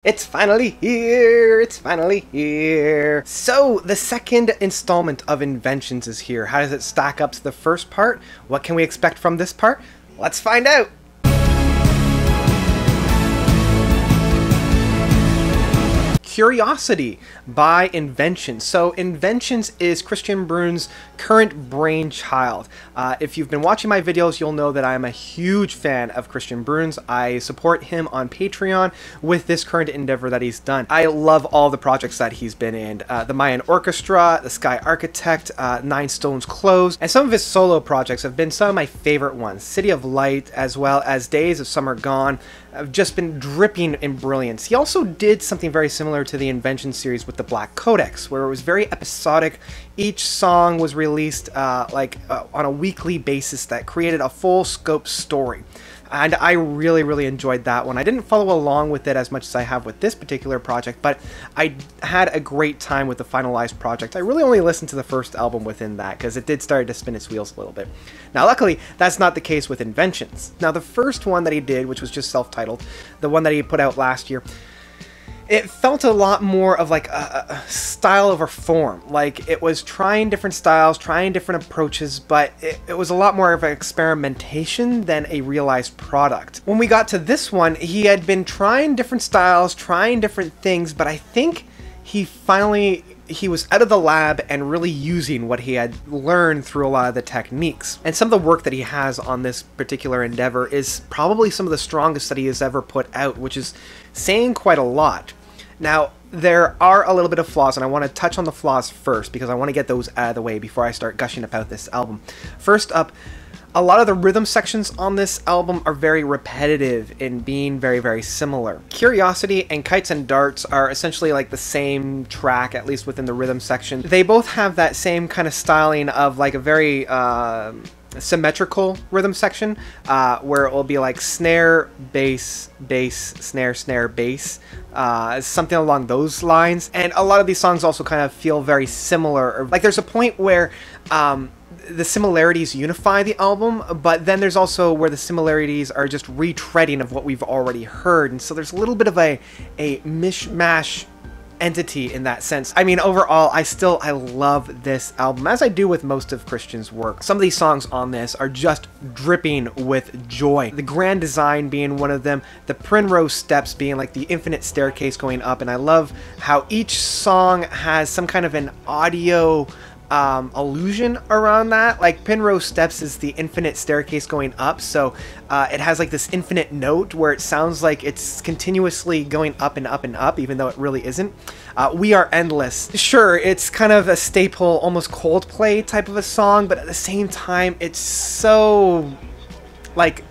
It's finally here! It's finally here! So, the second installment of Inventions is here. How does it stack up to the first part? What can we expect from this part? Let's find out! Curiosity by Inventions. So Inventions is Christian Brune's current brainchild. If you've been watching my videos, you'll know that I'm a huge fan of Christian Brune's. I support him on Patreon with this current endeavor that he's done. I love all the projects that he's been in. The Mayan Orchestra, The Sky Architect, Nine Stones Closed, and some of his solo projects have been some of my favorite ones. City of Light, as well as Days of Summer Gone, have just been dripping in brilliance. He also did something very similar to the Invention series with the Black Codex, where it was very episodic. Each song was released on a weekly basis that created a full scope story. And I really enjoyed that one. I didn't follow along with it as much as I have with this particular project, but I had a great time with the finalized project. I really only listened to the first album within that, because it did start to spin its wheels a little bit. Now luckily, that's not the case with Inventions. Now the first one that he did, which was just self-titled, the one that he put out last year, it felt a lot more of like a style over form. Like it was trying different styles, trying different approaches, but it was a lot more of an experimentation than a realized product. When we got to this one, he had been trying different styles, trying different things, but I think he was out of the lab and really using what he had learned through a lot of the techniques. And some of the work that he has on this particular endeavor is probably some of the strongest that he has ever put out, which is saying quite a lot. Now, there are a little bit of flaws, and I want to touch on the flaws first because I want to get those out of the way before I start gushing about this album. First up, a lot of the rhythm sections on this album are very repetitive in being very similar. Curiosity and Kites and Darts are essentially like the same track, at least within the rhythm section. They both have that same kind of styling of like a very symmetrical rhythm section, where it will be like snare, bass, bass, snare, snare, bass, something along those lines. And a lot of these songs also kind of feel very similar. Like there's a point where the similarities unify the album, but then there's also where the similarities are just retreading of what we've already heard, and so there's a little bit of a mishmash entity in that sense. I mean, overall, I love this album, as I do with most of Christian's work. Some of these songs on this are just dripping with joy. The Grand Design being one of them, the Primrose Steps being like the infinite staircase going up, and I love how each song has some kind of an audio illusion around that. Like Primrose Steps is the infinite staircase going up, so it has like this infinite note where it sounds like it's continuously going up and up and up, even though it really isn't. We Are Endless. Sure, it's kind of a staple, almost Coldplay type of a song, but at the same time, it's so like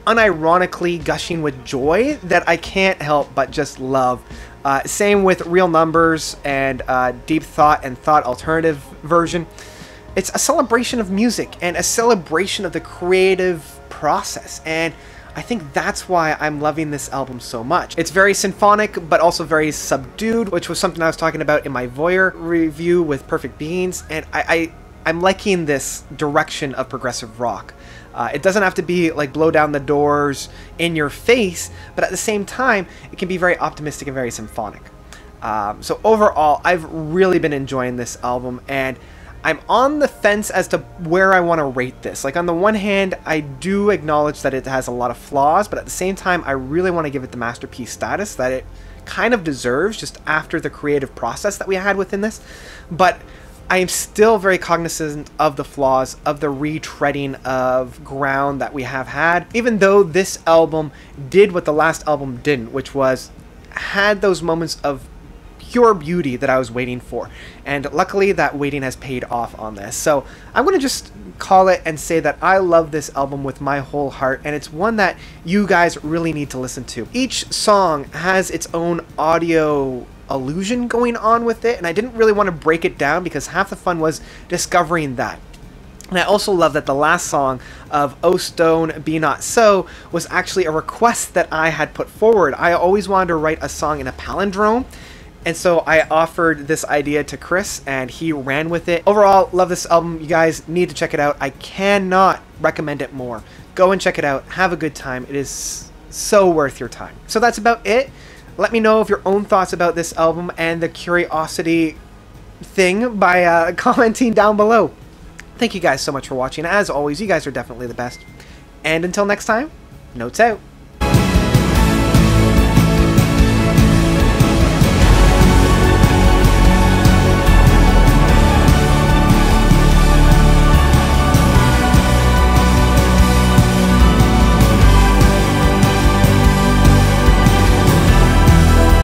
unironically gushing with joy that I can't help but just love. Same with Real Numbers and Deep Thought and Thought Alternative version. It's a celebration of music and a celebration of the creative process, and I think that's why I'm loving this album so much. It's very symphonic, but also very subdued, which was something I was talking about in my Voyeur review with Perfect Beings, and I'm liking this direction of progressive rock. It doesn't have to be like blow down the doors in your face, but at the same time, it can be very optimistic and very symphonic. So overall, I've really been enjoying this album, and I'm on the fence as to where I want to rate this. Like on the one hand, I do acknowledge that it has a lot of flaws, but at the same time, I really want to give it the masterpiece status that it kind of deserves just after the creative process that we had within this. But I am still very cognizant of the flaws, of the retreading of ground that we have had, even though this album did what the last album didn't, which was had those moments of pure beauty that I was waiting for. And luckily that waiting has paid off on this. So I'm going to just call it and say that I love this album with my whole heart, and it's one that you guys really need to listen to. Each song has its own audio illusion going on with it, and I didn't really want to break it down because half the fun was discovering that. And I also love that the last song of O Stone Be Not So was actually a request that I had put forward. I always wanted to write a song in a palindrome, and so I offered this idea to Chris, and he ran with it. Overall, love this album. You guys need to check it out. I cannot recommend it more. Go and check it out. Have a good time. It is so worth your time. So that's about it. Let me know of your own thoughts about this album and the Curiosity thing by commenting down below. Thank you guys so much for watching. As always, you guys are definitely the best. And until next time, notes out.